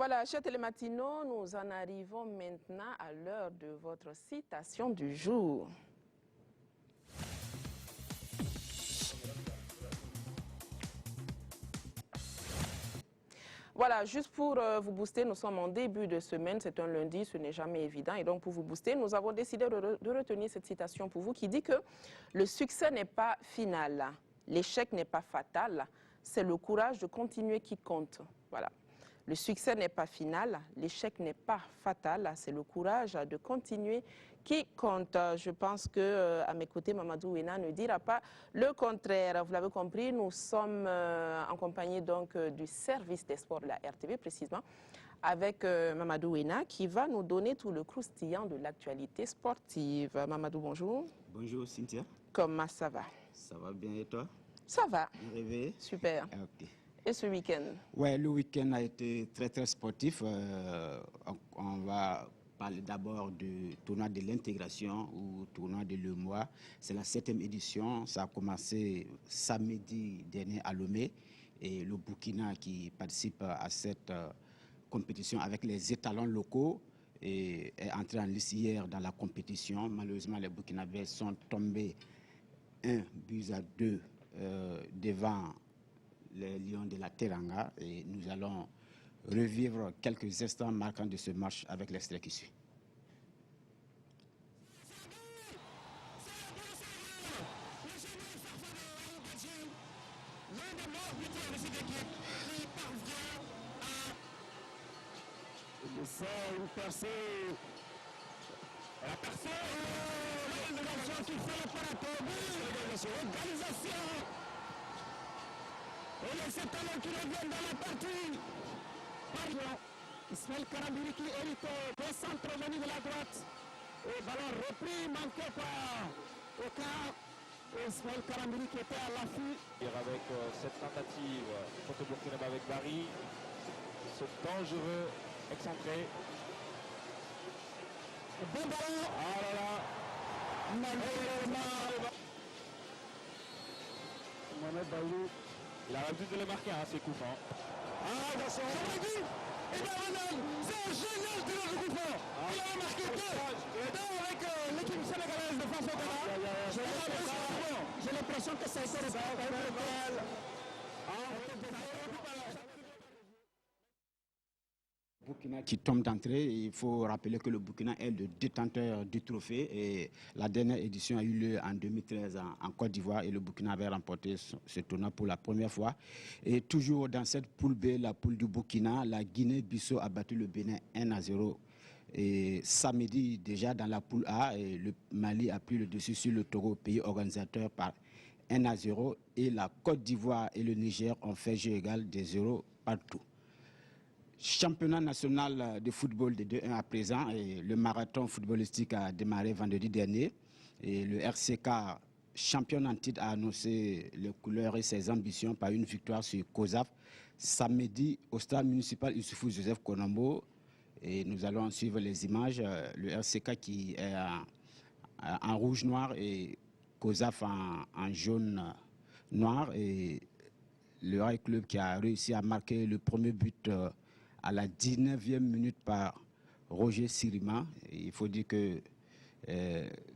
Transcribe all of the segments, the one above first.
Voilà, chers télématinaux, nous en arrivons maintenant à l'heure de votre citation du jour. Voilà, juste pour vous booster, nous sommes en début de semaine, c'est un lundi, ce n'est jamais évident. Et donc pour vous booster, nous avons décidé de retenir cette citation pour vous qui dit que le succès n'est pas final, l'échec n'est pas fatal, c'est le courage de continuer qui compte. Voilà. Le succès n'est pas final, l'échec n'est pas fatal, c'est le courage de continuer qui compte. Je pense que à mes côtés, Mamadou Ouena ne dira pas le contraire. Vous l'avez compris, nous sommes en compagnie donc du service des sports de la RTV précisément, avec Mamadou Ouena qui va nous donner tout le croustillant de l'actualité sportive. Mamadou, bonjour. Bonjour Cynthia. Comment ça va? Ça va bien et toi? Ça va. Réveillé? Super. Ok. Et ce week-end? Ouais, le week-end a été très sportif. On va parler d'abord du tournoi de l'intégration ou tournoi de l'EMOA. C'est la 7e édition. Ça a commencé samedi dernier à Lomé. Et le Burkina qui participe à cette compétition avec les étalons locaux et est entré en lice hier dans la compétition. Malheureusement, les Burkinabés sont tombés 1-2 devant les Lions de la Teranga et nous allons revivre quelques instants marquants de ce match avec l'extrait qui suit. C'est une percée. La percée, l'organisation qui fait le paraton, organisation. Et les étalons qui reviennent dans la partie. Pardon. Ismaël Karambiri qui hérite au centre venu de la droite. Et ballon repris, manqué par Oka. Ismaël Karambiri qui était à l'affût. Avec cette tentative contre Burkina avec Barry. Ce dangereux excentré. Bon ballon. Ah là là. Mohamed Bailou. Il a l'habitude de le marquer, hein, ses coups francs. Ah, dans son dit. Et bien, c'est un génial tireur de coup franc. Il a marqué deux. Et deux avec l'équipe sénégalaise de France au Ghana. J'ai l'impression que ça a été Burkina qui tombe d'entrée, il faut rappeler que le Burkina est le détenteur du trophée et la dernière édition a eu lieu en 2013 en Côte d'Ivoire et le Burkina avait remporté ce tournoi pour la première fois. Et toujours dans cette poule B, la poule du Burkina, la Guinée-Bissau a battu le Bénin 1-0. Et samedi déjà dans la poule A, et le Mali a pris le dessus sur le Togo, pays organisateur par 1-0 et la Côte d'Ivoire et le Niger ont fait jeu égal des 0 partout. Championnat national de football de 2-1 à présent et le marathon footballistique a démarré vendredi dernier et le RCK champion en titre a annoncé les couleurs et ses ambitions par une victoire sur COSAF samedi au stade municipal Issoufou Joseph Konombo et nous allons suivre les images. Le RCK qui est en rouge noir et COSAF en jaune noir et le Rail Club qui a réussi à marquer le premier but à la 19e minute par Roger Sirima. Il faut dire que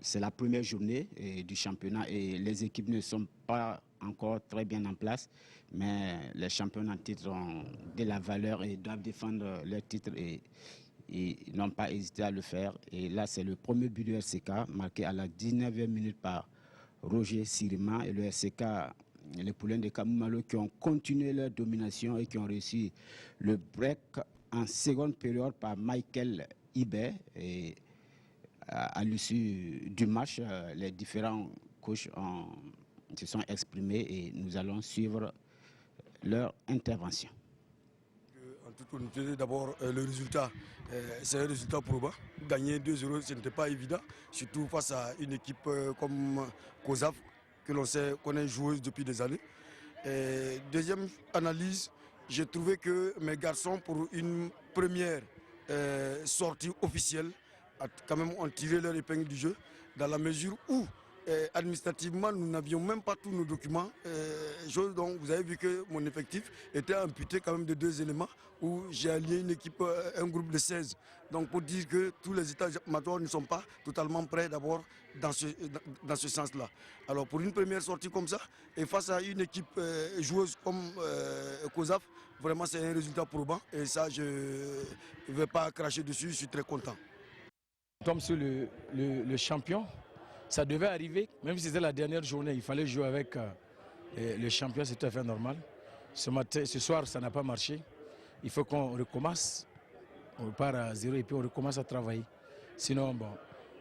c'est la première journée du championnat et les équipes ne sont pas encore très bien en place, mais les champions en titre ont de la valeur et doivent défendre leur titre et ils n'ont pas hésité à le faire. Et là, c'est le premier but du RCK, marqué à la 19e minute par Roger Sirima et le RCK. Les poulains de Kamumalo qui ont continué leur domination et qui ont réussi le break en seconde période par Michael Ibé. Et à l'issue du match, les différents coachs se sont exprimés et nous allons suivre leur intervention. En toute honnêteté, d'abord, le résultat, c'est un résultat probant. Gagner 2-0, ce n'était pas évident, surtout face à une équipe comme COSAF, que l'on sait qu'on est joueuse depuis des années. Et deuxième analyse, j'ai trouvé que mes garçons, pour une première sortie officielle, quand même ont tiré leur épingle du jeu, dans la mesure où administrativement, nous n'avions même pas tous nos documents. Chose dont vous avez vu que mon effectif était amputé quand même de 2 éléments où j'ai allié une équipe, un groupe de 16. Donc pour dire que tous les états amateurs ne sont pas totalement prêts d'abord dans ce sens-là. Alors pour une première sortie comme ça, et face à une équipe joueuse comme COSAF, vraiment c'est un résultat probant et ça je ne vais pas cracher dessus, je suis très content. Nous sommes sur le champion. Ça devait arriver, même si c'était la dernière journée, il fallait jouer avec le champion, c'est tout à fait normal. Ce soir, ça n'a pas marché. Il faut qu'on recommence. On part à 0 et puis on recommence à travailler. Sinon, bon,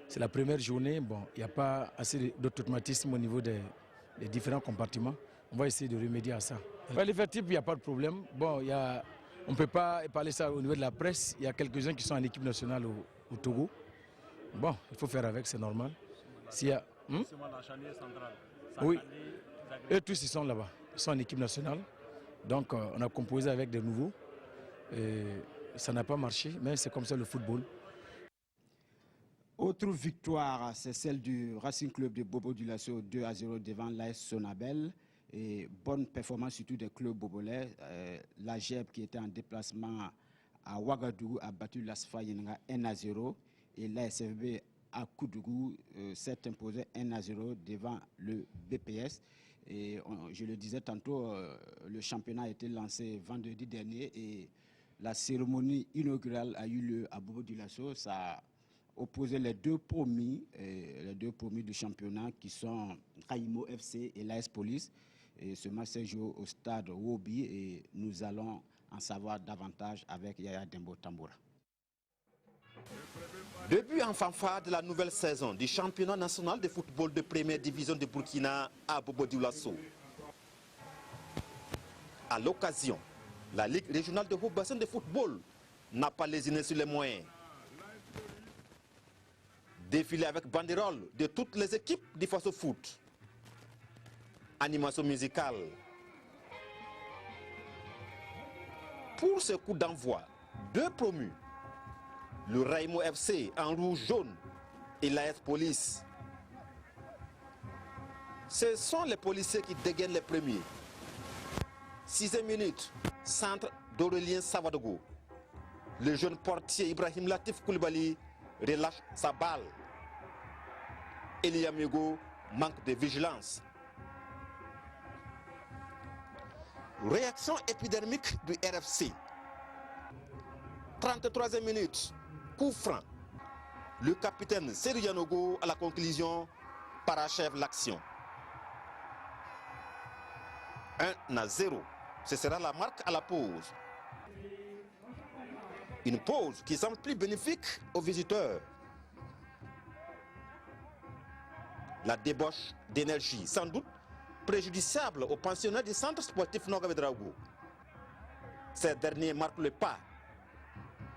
c'est la première journée, bon, il n'y a pas assez d'automatisme au niveau des différents compartiments. On va essayer de remédier à ça. L'effectif, il n'y a pas de problème. Bon, on ne peut pas parler ça au niveau de la presse. Il y a quelques-uns qui sont en équipe nationale au Togo. Bon, il faut faire avec, c'est normal. S'il y a, oui, eux tous ils sont là-bas, ils sont en équipe nationale. Donc on a composé avec des nouveaux. Et ça n'a pas marché, mais c'est comme ça le football. Autre victoire, c'est celle du Racing Club de Bobo-Dioulasso 2-0 devant l'AS Sonabel. Et bonne performance surtout des clubs bobolais. La GEB qui était en déplacement à Ouagadougou a battu l'ASFA Yenga 1-0. Et l'ASFB à Koudougou s'est imposé 1-0 devant le BPS. Et je le disais tantôt, le championnat a été lancé vendredi dernier et la cérémonie inaugurale a eu lieu à Bobo-Dioulasso. Ça a opposé les deux promis du championnat qui sont Raimo FC et l'AS Police. Et ce match s'est joué au stade Wobi et nous allons en savoir davantage avec Yaya Dembo Tamboura. Début en fanfare de la nouvelle saison du championnat national de football de première division de Burkina à Bobo-Dioulasso. À l'occasion, la Ligue régionale de Haut-Bassin de football n'a pas lésiné sur les moyens. Défilé avec banderole de toutes les équipes du Faso Foot. Animation musicale. Pour ce coup d'envoi, 2 promus. Le Raimo FC en rouge-jaune et l'AS Police. Ce sont les policiers qui dégainent les premiers. 6e minute, centre d'Aurélien Savadogo. Le jeune portier Ibrahim Latif Koulibaly relâche sa balle. Elia Migo manque de vigilance. Réaction épidermique du RFC. 33e minute. Coup franc. Le capitaine Serou Yanogo à la conclusion parachève l'action. 1-0. Ce sera la marque à la pause. Une pause qui semble plus bénéfique aux visiteurs. La débauche d'énergie, sans doute préjudiciable aux pensionnaires du centre sportif Nogabedraogo. Ces derniers marquent le pas.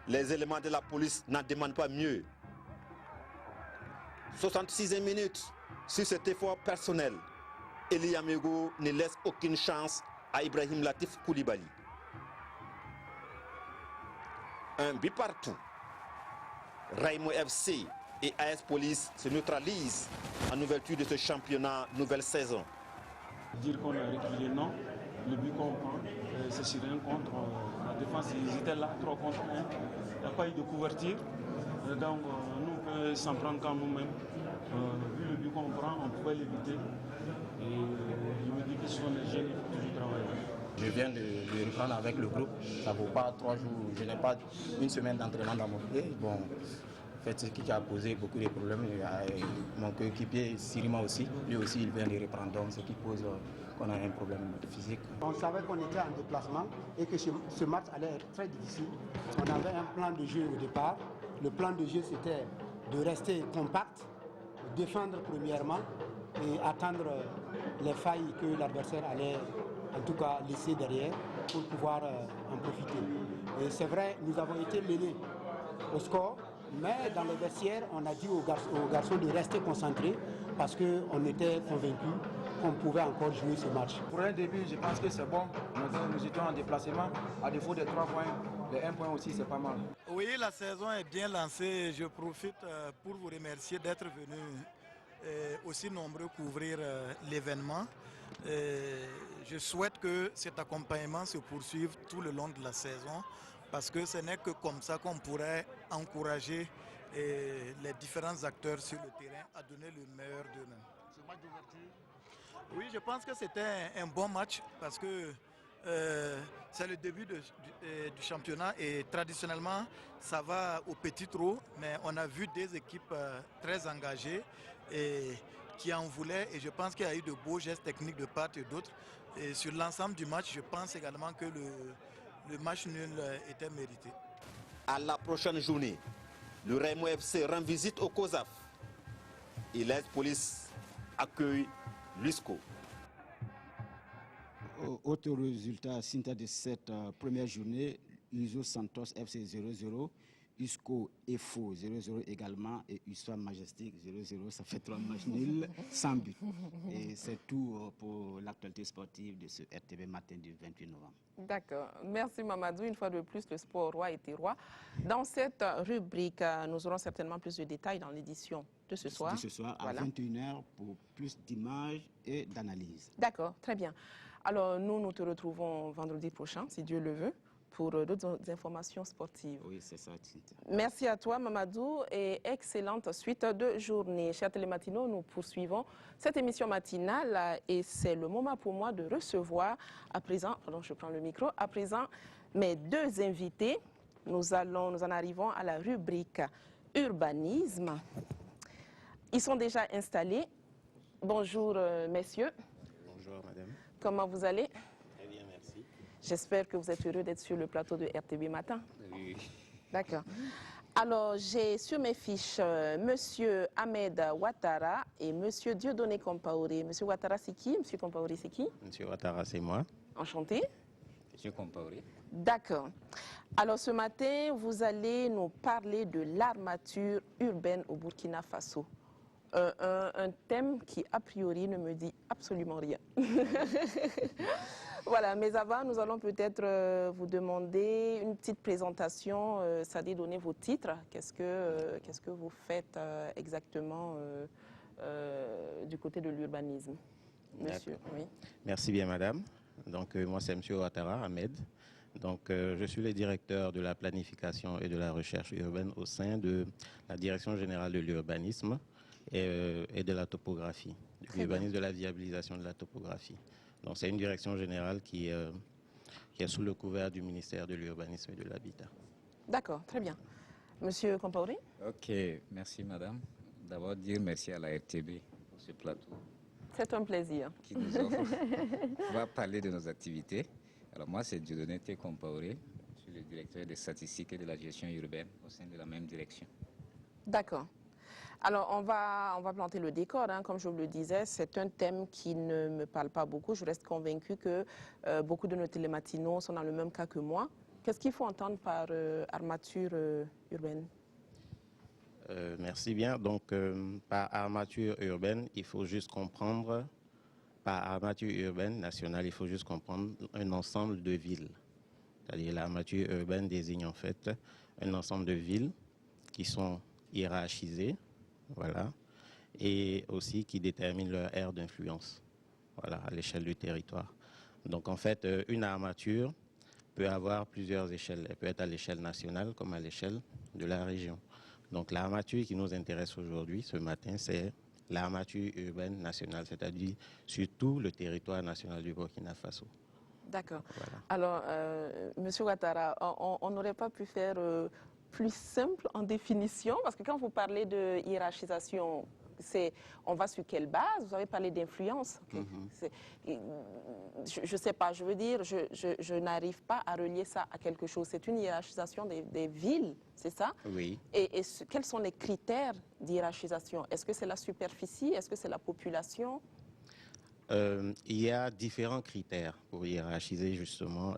Les éléments de la police n'en demandent pas mieux. 66e minute, sur cet effort personnel, Elia Migo ne laisse aucune chance à Ibrahim Latif Koulibaly. Un but partout. Raimo FC et AS Police se neutralisent en ouverture de ce championnat nouvelle saison. Dire qu'on a reculé, non. Le but qu'on prend, c'est sur un contre. La défense, ils étaient là, 3 contre 1. Il n'y a pas eu de couverture. Donc, nous, on peut s'en prendre quand nous-mêmes. Vu le but qu'on prend, on pouvait l'éviter. Et je me dis que ce sont les jeunes qui faut toujours travailler. Je viens de reprendre avec le groupe. Ça ne vaut pas 3 jours. Je n'ai pas une semaine d'entraînement dans mon pied. Bon, en fait, c'est ce qui a posé beaucoup de problèmes. Mon coéquipier, Sirima aussi, lui aussi, il vient de reprendre. Donc, ce qui pose qu'on a un problème physique. On savait qu'on était en déplacement et que ce match allait être très difficile. On avait un plan de jeu au départ. Le plan de jeu, c'était de rester compact, défendre premièrement et attendre les failles que l'adversaire allait en tout cas laisser derrière pour pouvoir en profiter. Et c'est vrai, nous avons été menés au score, mais dans le vestiaire, on a dit aux garçons de rester concentrés parce qu'on était convaincus qu'on pouvait encore jouer ce match. Pour un début, je pense que c'est bon. Nous étions en déplacement, à défaut des 3 points. Les 1 point aussi, c'est pas mal. Oui, la saison est bien lancée. Je profite pour vous remercier d'être venu aussi nombreux couvrir l'événement. Je souhaite que cet accompagnement se poursuive tout le long de la saison parce que ce n'est que comme ça qu'on pourrait encourager les différents acteurs sur le terrain à donner le meilleur d'eux-mêmes. Ce match d'ouverture? Oui, je pense que c'était un bon match parce que c'est le début du championnat et traditionnellement ça va au petit trot, mais on a vu des équipes très engagées et qui en voulaient et je pense qu'il y a eu de beaux gestes techniques de part et d'autre. Et sur l'ensemble du match, je pense également que le match nul était mérité. À la prochaine journée, le Raimo FC rend visite au COSAF et l'Aide Police accueille l'USCO. Autre résultat, Cinta de cette première journée, Uso Santos FC 0-0, USCO EFO 0-0 également et USWA Majestic 0-0. Ça fait 3 matchs nuls sans but. Et c'est tout pour l'actualité sportive de ce RTV matin du 28 novembre. D'accord. Merci Mamadou. Une fois de plus, le sport roi était roi. Dans cette rubrique, nous aurons certainement plus de détails dans l'édition de ce soir. De ce soir à 21h pour plus d'images et d'analyses. D'accord, très bien. Alors, nous te retrouvons vendredi prochain, si Dieu le veut, pour d'autres informations sportives. Oui, c'est ça, Tinta. Merci à toi, Mamadou, et excellente suite de journée. Chers télématinaux, nous poursuivons cette émission matinale et c'est le moment pour moi de recevoir à présent, pardon, je prends le micro, à présent mes deux invités. Nous en arrivons à la rubrique urbanisme. Ils sont déjà installés. Bonjour, messieurs. Bonjour, madame. Comment vous allez? Très bien, merci. J'espère que vous êtes heureux d'être sur le plateau de RTB Matin. Oui. D'accord. Alors, j'ai sur mes fiches Monsieur Ahmed Ouattara et Monsieur Dieudonné Compaoré. Monsieur Ouattara, c'est qui? Monsieur Compaoré, c'est qui? Monsieur Ouattara, c'est moi. Enchanté. Monsieur Compaoré. D'accord. Alors, ce matin, vous allez nous parler de l'armature urbaine au Burkina Faso. Un thème qui, a priori, ne me dit absolument rien. Voilà, mais avant, nous allons peut-être vous demander une petite présentation, c'est-à-dire donner vos titres. Qu'est-ce que vous faites exactement du côté de l'urbanisme, monsieur? Oui. Merci bien, madame. Donc, moi, c'est monsieur Ouattara Ahmed. Donc, je suis le directeur de la planification et de la recherche urbaine au sein de la Direction générale de l'urbanisme et de la topographie, de l'urbanisme, de la viabilisation de la topographie. Donc c'est une direction générale qui est sous le couvert du ministère de l'Urbanisme et de l'Habitat. D'accord, très bien. Monsieur Compaoré? Ok, merci madame. D'abord dire merci à la RTB pour ce plateau. C'est un plaisir. Qui nous offre. On va parler de nos activités. Alors moi c'est Dieudonné Compaoré, je suis le directeur des statistiques et de la gestion urbaine au sein de la même direction. D'accord. Alors, on va planter le décor. Hein. Comme je vous le disais, c'est un thème qui ne me parle pas beaucoup. Je reste convaincue que beaucoup de nos télématinaux sont dans le même cas que moi. Qu'est-ce qu'il faut entendre par armature urbaine? Merci bien. Donc, par armature urbaine, il faut juste comprendre, par armature urbaine nationale, il faut juste comprendre un ensemble de villes. C'est-à-dire l'armature urbaine désigne en fait un ensemble de villes qui sont hiérarchisées, voilà, et aussi qui déterminent leur aire d'influence, voilà, à l'échelle du territoire. Donc en fait, une armature peut avoir plusieurs échelles. Elle peut être à l'échelle nationale comme à l'échelle de la région. Donc l'armature qui nous intéresse aujourd'hui, ce matin, c'est l'armature urbaine nationale, c'est-à-dire sur tout le territoire national du Burkina Faso. D'accord. Voilà. Alors, Monsieur Ouattara, on n'aurait pas pu faire plus simple en définition, parce que quand vous parlez de hiérarchisation, on va sur quelle base? Vous avez parlé d'influence. Je ne sais pas, je veux dire, je n'arrive pas à relier ça à quelque chose. C'est une hiérarchisation des villes, c'est ça? Oui. Et quels sont les critères d'hiérarchisation? Est-ce que c'est la superficie? Est-ce que c'est la population? Il y a différents critères pour hiérarchiser justement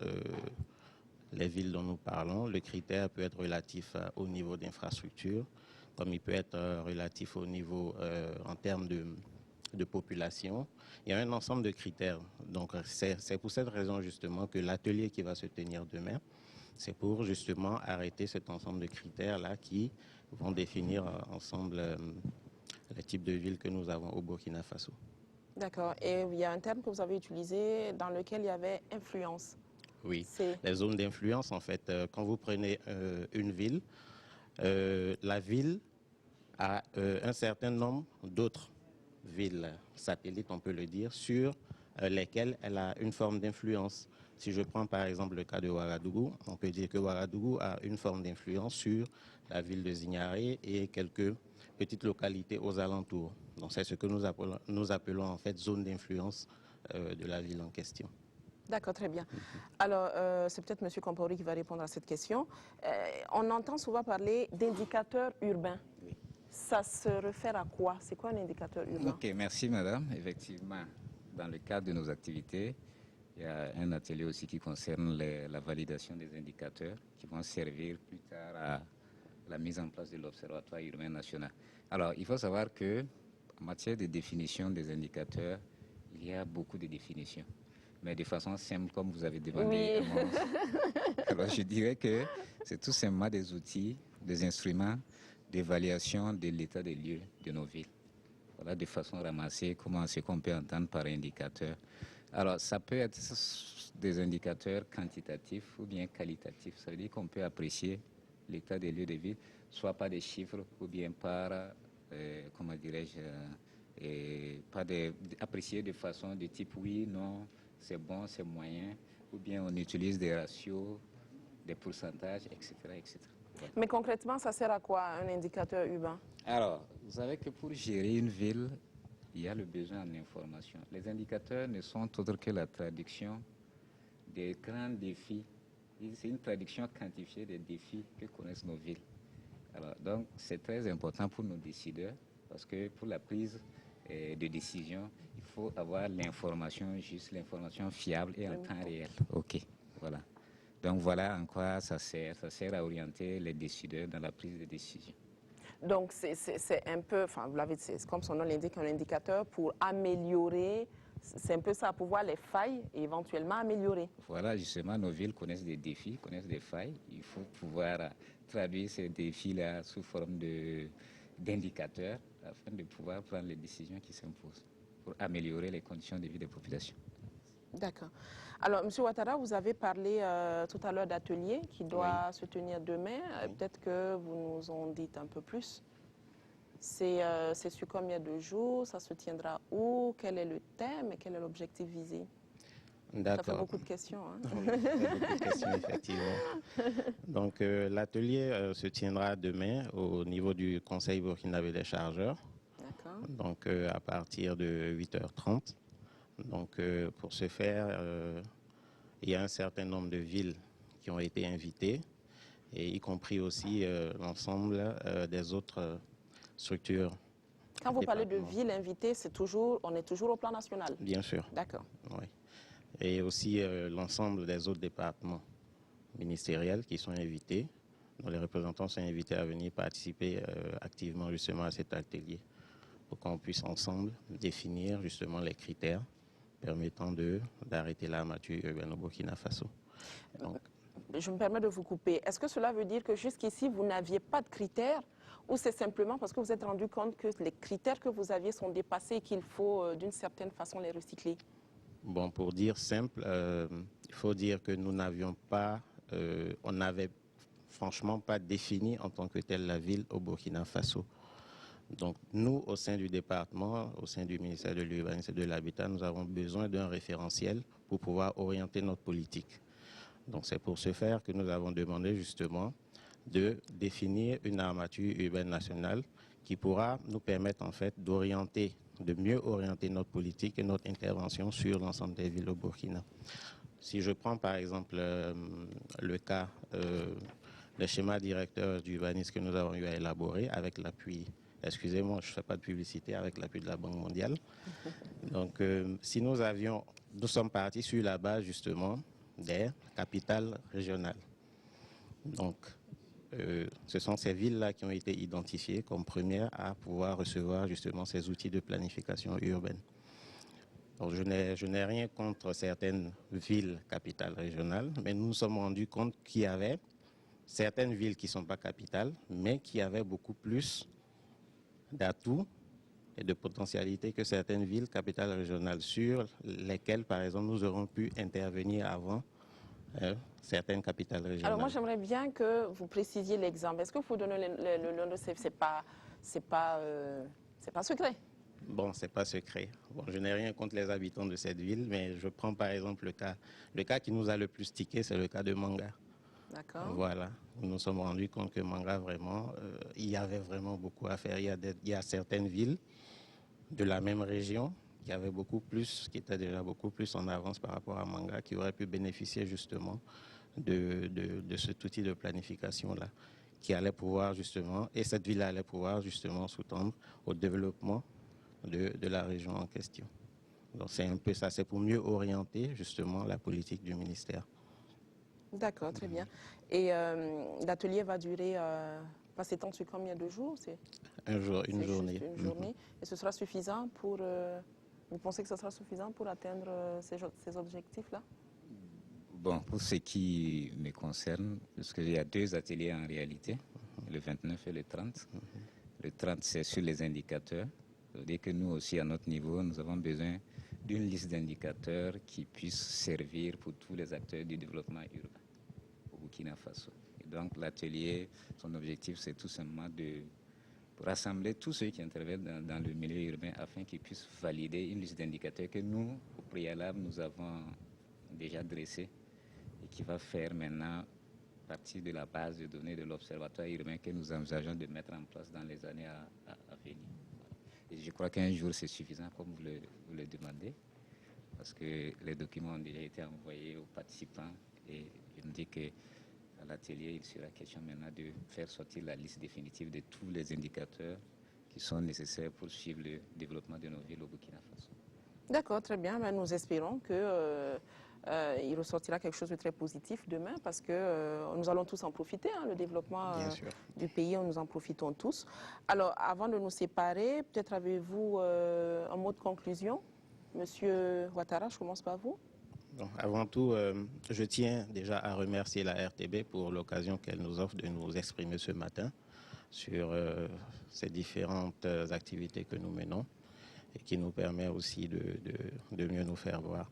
les villes dont nous parlons. Le critère peut être relatif au niveau d'infrastructure, comme il peut être relatif au niveau en termes de population. Il y a un ensemble de critères. Donc c'est pour cette raison justement que l'atelier qui va se tenir demain, c'est pour justement arrêter cet ensemble de critères-là qui vont définir ensemble les types de villes que nous avons au Burkina Faso. D'accord. Et il y a un terme que vous avez utilisé dans lequel il y avait influence. Oui, les zones d'influence, en fait, quand vous prenez une ville, la ville a un certain nombre d'autres villes satellites, on peut le dire, sur lesquelles elle a une forme d'influence. Si je prends par exemple le cas de Ouagadougou, on peut dire que Ouagadougou a une forme d'influence sur la ville de Zignaré et quelques petites localités aux alentours. Donc c'est ce que nous appelons en fait zone d'influence de la ville en question. D'accord, très bien. Alors, c'est peut-être M. Compaoré qui va répondre à cette question. On entend souvent parler d'indicateurs urbains. Oui. Ça se réfère à quoi? C'est quoi un indicateur urbain? Ok, merci madame. Effectivement, dans le cadre de nos activités, il y a un atelier aussi qui concerne la validation des indicateurs qui vont servir plus tard à la mise en place de l'Observatoire urbain national. Alors, il faut savoir que en matière de définition des indicateurs, il y a beaucoup de définitions. Mais de façon simple, comme vous avez demandé. Oui. Alors, je dirais que c'est tout simplement des outils, des instruments d'évaluation de l'état des lieux de nos villes. Voilà, de façon ramassée, comment ce qu'on peut entendre par indicateur. Alors, ça peut être des indicateurs quantitatifs ou bien qualitatifs. Ça veut dire qu'on peut apprécier l'état des lieux de ville, soit par des chiffres ou bien par, comment dirais-je, apprécier de façon de type oui, non, c'est bon, c'est moyen, ou bien on utilise des ratios, des pourcentages, etc. etc. Voilà. Mais concrètement, ça sert à quoi un indicateur urbain? Alors, vous savez que pour gérer une ville, il y a le besoin en information. Les indicateurs ne sont autres que la traduction des grands défis. C'est une traduction quantifiée des défis que connaissent nos villes. Alors, donc, c'est très important pour nos décideurs parce que pour la prise de décision, il faut avoir l'information juste, l'information fiable et en temps réel. OK, voilà. Donc, voilà en quoi ça sert. Ça sert à orienter les décideurs dans la prise de décision. Donc, c'est un peu, enfin, vous l'avez dit, comme son nom l'indique, un indicateur pour améliorer, c'est un peu ça, pour voir les failles et éventuellement améliorer. Voilà, justement, nos villes connaissent des défis, connaissent des failles. Il faut pouvoir traduire ces défis-là sous forme d'indicateurs afin de pouvoir prendre les décisions qui s'imposent pour améliorer les conditions de vie des populations. D'accord. Alors, M. Ouattara, vous avez parlé tout à l'heure d'atelier qui doit se tenir demain. Peut-être que vous nous en dites un peu plus. C'est sur combien de jours? Ça se tiendra où? Quel est le thème et quel est l'objectif visé? Ça fait beaucoup de questions. Hein? Oui, beaucoup de questions, effectivement. Donc, l'atelier se tiendra demain au niveau du Conseil burkinabé des chargeurs. D'accord. Donc, à partir de 8h30. Donc, pour ce faire, il y a un certain nombre de villes qui ont été invitées, et y compris aussi l'ensemble des autres structures. Quand vous parlez de villes invitées, on est toujours au plan national? Bien sûr. D'accord. Oui. Et aussi l'ensemble des autres départements ministériels qui sont invités, dont les représentants sont invités à venir participer activement justement à cet atelier, pour qu'on puisse ensemble définir justement les critères permettant d'arrêter l'armature urbaine au Burkina Faso. Donc, je me permets de vous couper. Est-ce que cela veut dire que jusqu'ici, vous n'aviez pas de critères, ou c'est simplement parce que vous êtes rendu compte que les critères que vous aviez sont dépassés et qu'il faut d'une certaine façon les recycler? Bon, pour dire simple, il faut dire que nous n'avions pas, on n'avait franchement pas défini en tant que telle la ville au Burkina Faso. Donc nous, au sein du département, au sein du ministère de l'Urbanisme et de l'Habitat, nous avons besoin d'un référentiel pour pouvoir orienter notre politique. Donc c'est pour ce faire que nous avons demandé justement de définir une armature urbaine nationale qui pourra nous permettre en fait d'orienter, de mieux orienter notre politique et notre intervention sur l'ensemble des villes au Burkina. Si je prends par exemple le cas, le schéma directeur d'urbanisme que nous avons eu à élaborer avec l'appui, excusez-moi, je ne fais pas de publicité, avec l'appui de la Banque mondiale. Donc si nous sommes partis sur la base justement des capitales régionales. Donc ce sont ces villes-là qui ont été identifiées comme premières à pouvoir recevoir justement ces outils de planification urbaine. Donc, je n'ai rien contre certaines villes capitales régionales, mais nous nous sommes rendus compte qu'il y avait certaines villes qui ne sont pas capitales, mais qui avaient beaucoup plus d'atouts et de potentialités que certaines villes, capitales régionales, sur lesquelles, par exemple, nous aurons pu intervenir avant certaines capitales régionales. Alors moi, j'aimerais bien que vous précisiez l'exemple. Est-ce que vous donnez le nom de ces... C'est pas secret. Bon, c'est pas secret. Bon, je n'ai rien contre les habitants de cette ville, mais je prends par exemple le cas. Le cas qui nous a le plus tiqué, c'est le cas de Manga. D'accord. Voilà. Nous nous sommes rendus compte que Manga, vraiment, il y avait vraiment beaucoup à faire. Il y a certaines villes de la même région qui avaient beaucoup plus, qui étaient déjà beaucoup plus en avance par rapport à Manga, qui auraient pu bénéficier justement de cet outil de planification-là, qui allait pouvoir justement, et cette ville allait pouvoir justement sous-tendre au développement de la région en question. Donc c'est un peu ça, c'est pour mieux orienter justement la politique du ministère. D'accord, très bien. Et l'atelier va durer, va s'étendre sur combien de jours? Un jour, une journée. Juste une journée. Et ce sera suffisant pour... vous pensez que ce sera suffisant pour atteindre ces objectifs-là? Bon, pour ce qui me concerne, parce qu'il y a 2 ateliers en réalité, le 29 et le 30. Le 30, c'est sur les indicateurs. Ça veut dire que nous aussi, à notre niveau, nous avons besoin d'une liste d'indicateurs qui puisse servir pour tous les acteurs du développement urbain au Burkina Faso. Et donc, l'atelier, son objectif, c'est tout simplement de rassembler tous ceux qui interviennent dans le milieu urbain afin qu'ils puissent valider une liste d'indicateurs que nous, au préalable, nous avons déjà dressée et qui va faire maintenant partie de la base de données de l'Observatoire urbain que nous envisageons de mettre en place dans les années à venir. Et je crois qu'un jour, c'est suffisant, comme vous le demandez, parce que les documents ont déjà été envoyés aux participants et je me dis qu'à l'atelier, il sera question maintenant de faire sortir la liste définitive de tous les indicateurs qui sont nécessaires pour suivre le développement de nos villes au Burkina Faso. D'accord, très bien. Mais nous espérons que il ressortira quelque chose de très positif demain parce que nous allons tous en profiter. Le développement du pays, nous en profitons tous. Alors, avant de nous séparer, peut-être avez-vous un mot de conclusion? Monsieur Ouattara, je commence par vous. Bon, avant tout, je tiens déjà à remercier la RTB pour l'occasion qu'elle nous offre de nous exprimer ce matin sur ces différentes activités que nous menons et qui nous permet aussi de mieux nous faire voir.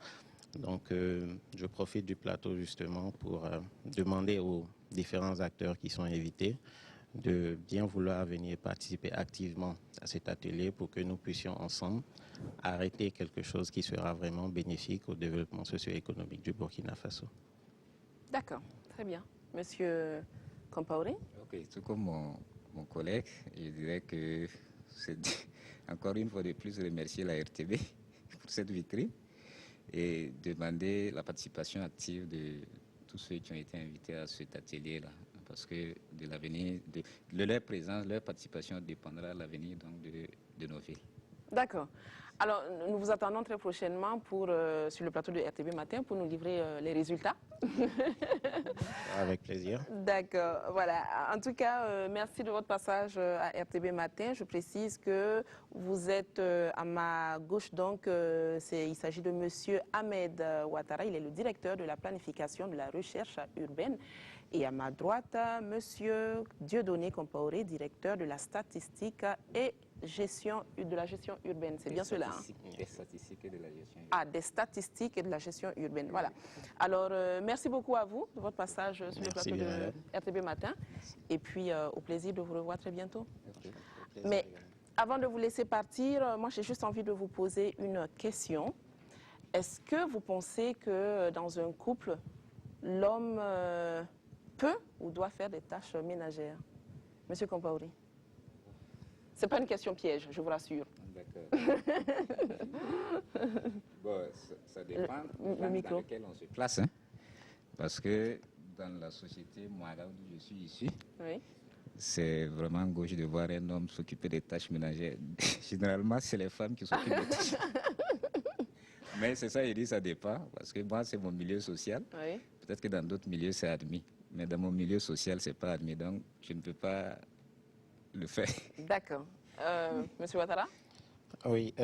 Donc, je profite du plateau justement pour demander aux différents acteurs qui sont invités de bien vouloir venir participer activement à cet atelier pour que nous puissions ensemble arrêter quelque chose qui sera vraiment bénéfique au développement socio-économique du Burkina Faso. D'accord, très bien. Monsieur Compaoré? Ok, tout comme mon collègue, je dirais que c'est encore une fois de plus remercier la RTB pour cette vitrine et demander la participation active de tous ceux qui ont été invités à cet atelier-là. Parce que de l'avenir, de leur présence, leur participation dépendra de l'avenir de nos villes. D'accord. Alors, nous vous attendons très prochainement sur le plateau de RTB Matin pour nous livrer les résultats. Avec plaisir. D'accord. Voilà. En tout cas, merci de votre passage à RTB Matin. Je précise que vous êtes à ma gauche, donc il s'agit de Monsieur Ahmed Ouattara. Il est le directeur de la planification de la recherche urbaine. Et à ma droite, Monsieur Dieudonné Compaoré, directeur de la statistique et de la gestion urbaine. C'est bien cela, hein? Des statistiques et de la gestion urbaine. Ah, des statistiques et de la gestion urbaine. Voilà. Alors, merci beaucoup à vous de votre passage sur le plateau de RTB Matin. Et puis, au plaisir de vous revoir très bientôt. Mais avant de vous laisser partir, moi, j'ai juste envie de vous poser une question. Est-ce que vous pensez que dans un couple, l'homme peut ou doit faire des tâches ménagères? Monsieur Compaoré. Ce n'est pas une question piège, je vous rassure. D'accord. Bon, ça dépend dans lequel on se place. Hein? Parce que dans la société, moi, là où je suis ici, c'est vraiment gauche de voir un homme s'occuper des tâches ménagères. Généralement, c'est les femmes qui s'occupent des tâches. Mais c'est ça, il dit, ça dépend. Parce que moi, c'est mon milieu social. Peut-être que dans d'autres milieux, c'est admis. Mais dans mon milieu social, ce n'est pas admis. Donc, je ne peux pas le faire. D'accord. Monsieur Ouattara? Oui,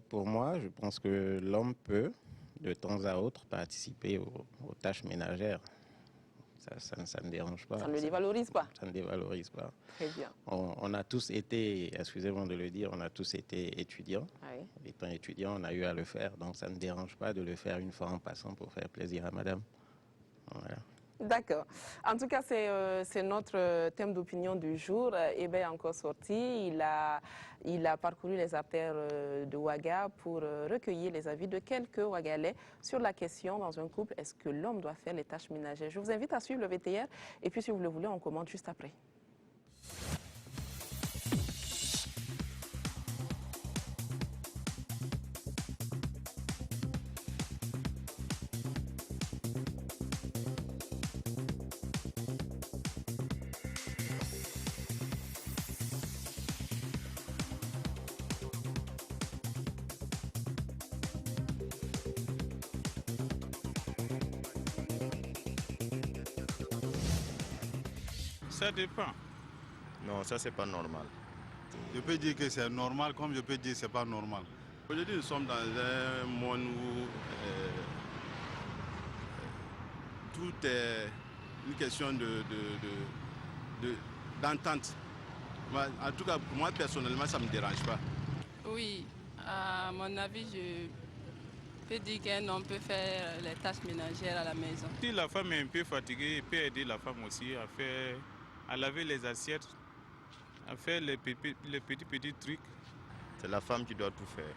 pour moi, je pense que l'homme peut, de temps à autre, participer aux tâches ménagères. Ça ne dérange pas. Ça ne le dévalorise pas. Ça ne dévalorise pas. Très bien. On a tous été, excusez-moi de le dire, on a tous été étudiants. Oui. Étant étudiants, on a eu à le faire, donc ça ne dérange pas de le faire une fois en passant pour faire plaisir à madame. Voilà. D'accord. En tout cas, c'est notre thème d'opinion du jour. Ebe est encore sorti. Il a parcouru les artères de Ouaga pour recueillir les avis de quelques Ouagalais sur la question dans un couple, est-ce que l'homme doit faire les tâches ménagères? Je vous invite à suivre le VTR et puis si vous le voulez, on commente juste après. Ça dépend. Non, ça c'est pas normal. Je peux dire que c'est normal comme je peux dire que c'est pas normal. Aujourd'hui, nous sommes dans un monde où tout est une question d'entente. En tout cas, pour moi personnellement, ça ne me dérange pas. Oui, à mon avis, je peux dire qu'un homme peut faire les tâches ménagères à la maison. Si la femme est un peu fatiguée, il peut aider la femme aussi à laver les assiettes, à faire les petits trucs. C'est la femme qui doit tout faire.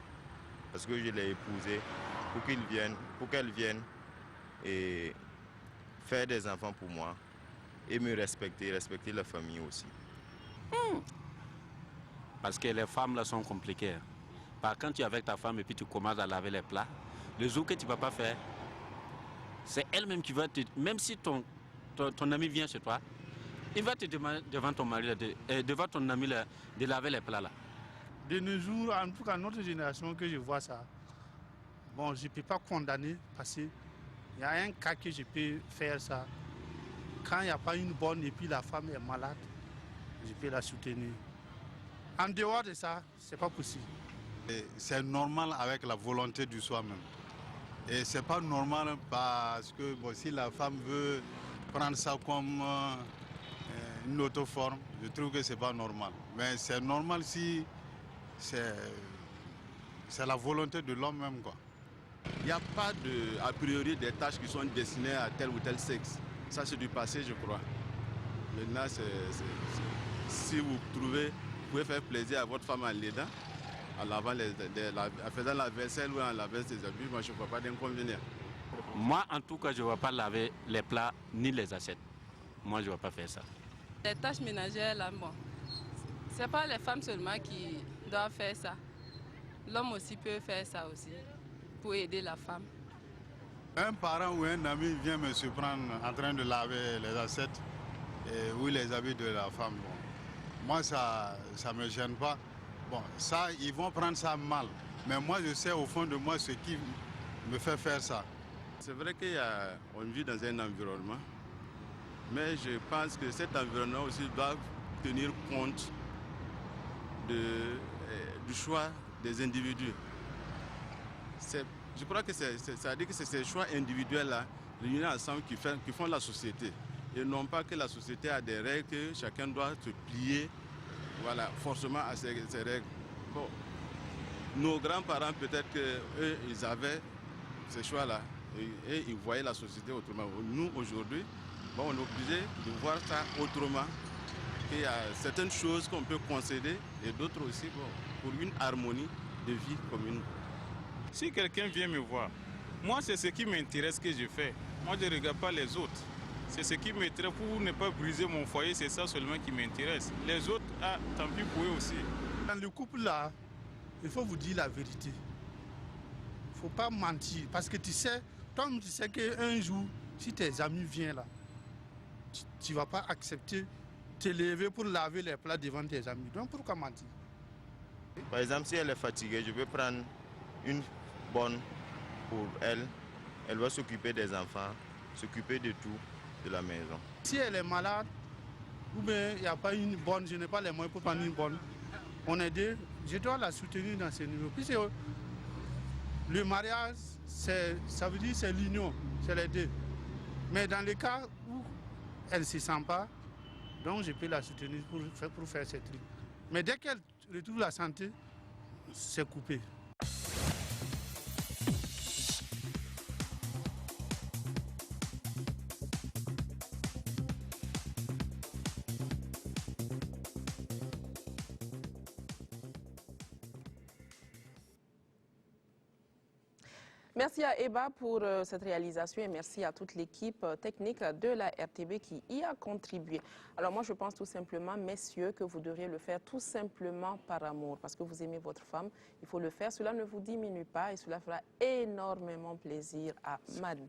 Parce que je l'ai épousée pour qu'elle vienne et faire des enfants pour moi et me respecter la famille aussi. Parce que les femmes là sont compliquées. Quand tu es avec ta femme et puis tu commences à laver les plats, le jour que tu ne vas pas faire, c'est elle-même qui va te... Même si ton ami vient chez toi, il va te demander devant ton mari, devant ton ami là, de laver les plats là. De nos jours, en tout cas notre génération que je vois ça, bon, je ne peux pas condamner parce qu'il y a un cas que je peux faire ça. Quand il n'y a pas une bonne et puis la femme est malade, je peux la soutenir. En dehors de ça, ce n'est pas possible. C'est normal avec la volonté du soi-même. Et ce n'est pas normal parce que bon, si la femme veut prendre ça comme une autre forme, je trouve que ce n'est pas normal. Mais c'est normal si c'est la volonté de l'homme même, quoi. Il n'y a pas a priori des tâches qui sont destinées à tel ou tel sexe. Ça, c'est du passé, je crois. Maintenant, si vous pouvez faire plaisir à votre femme en l'aidant, en faisant la vaisselle ou en lavant ses habits, moi, je ne vois pas d'inconvénient. Moi, en tout cas, je ne vais pas laver les plats ni les assiettes. Moi, je ne vais pas faire ça. Les tâches ménagères, là, bon, ce n'est pas les femmes seulement qui doivent faire ça. L'homme aussi peut faire ça aussi, pour aider la femme. Un parent ou un ami vient me surprendre en train de laver les assiettes ou les habits de la femme. Bon, moi, ça ne me gêne pas. Bon, ça, ils vont prendre ça mal. Mais moi, je sais au fond de moi ce qui me fait faire ça. C'est vrai qu'on vit dans un environnement, mais je pense que cet environnement aussi doit tenir compte du choix des individus. Je crois que ça dit que c'est ces choix individuels-là, réunis ensemble, qui font la société. Et non pas que la société a des règles que chacun doit se plier, voilà, forcément à ces règles. Bon, nos grands-parents, peut-être qu'eux, ils avaient ces choix-là et ils voyaient la société autrement. Nous, aujourd'hui, bon, on est obligé de voir ça autrement. Il y a certaines choses qu'on peut concéder et d'autres aussi bon, pour une harmonie de vie commune. Si quelqu'un vient me voir, moi, c'est ce qui m'intéresse que je fais. Moi, je ne regarde pas les autres. C'est ce qui m'intéresse pour ne pas briser mon foyer, c'est ça seulement qui m'intéresse. Les autres, tant pis pour eux aussi. Dans le couple là, il faut vous dire la vérité. Il ne faut pas mentir. Parce que tu sais, toi tu sais qu'un jour, si tes amis viennent là, tu ne vas pas accepter te lever pour laver les plats devant tes amis. Donc pourquoi mentir? Par exemple, si elle est fatiguée, je vais prendre une bonne pour elle. Elle va s'occuper des enfants, s'occuper de tout, de la maison. Si elle est malade, ou bien il n'y a pas une bonne, je n'ai pas les moyens pour prendre une bonne, on est deux, je dois la soutenir dans ce niveau. Puis le mariage, ça veut dire c'est l'union, c'est les deux. Mais dans le cas où elle ne se sent pas, donc je peux la soutenir pour faire ces trucs. Mais dès qu'elle retrouve la santé, c'est coupé. Merci à Eba pour cette réalisation et merci à toute l'équipe technique de la RTB qui y a contribué. Alors moi je pense tout simplement, messieurs, que vous devriez le faire tout simplement par amour, parce que vous aimez votre femme, il faut le faire. Cela ne vous diminue pas et cela fera énormément plaisir à Madame.